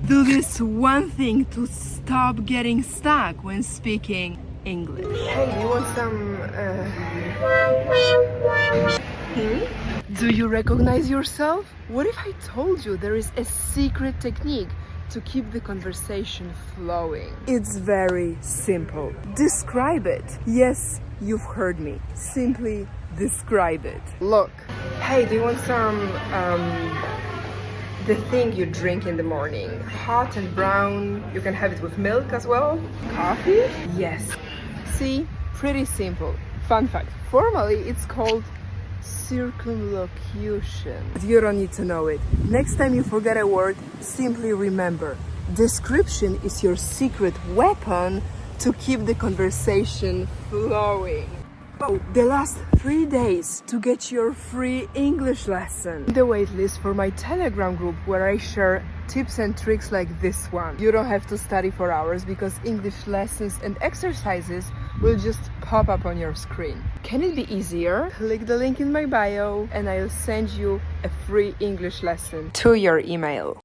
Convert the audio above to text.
Do this one thing to stop getting stuck when speaking English. Hey, do you want some... Do you recognize yourself? What if I told you there is a secret technique to keep the conversation flowing? It's very simple. Describe it. Yes, you've heard me. Simply describe it. Look. Hey, do you want some, the thing you drink in the morning? Hot and brown. You can have it with milk as well. Coffee? Yes. See? Pretty simple. Fun fact. Formally, it's called circumlocution. But you don't need to know it. Next time you forget a word, simply remember, description is your secret weapon to keep the conversation flowing. Oh, the last 3 days to get your free English lesson. The waitlist for my Telegram group where I share tips and tricks like this one. You don't have to study for hours because English lessons and exercises will just pop up on your screen. Can it be easier? Click the link in my bio and I'll send you a free English lesson to your email.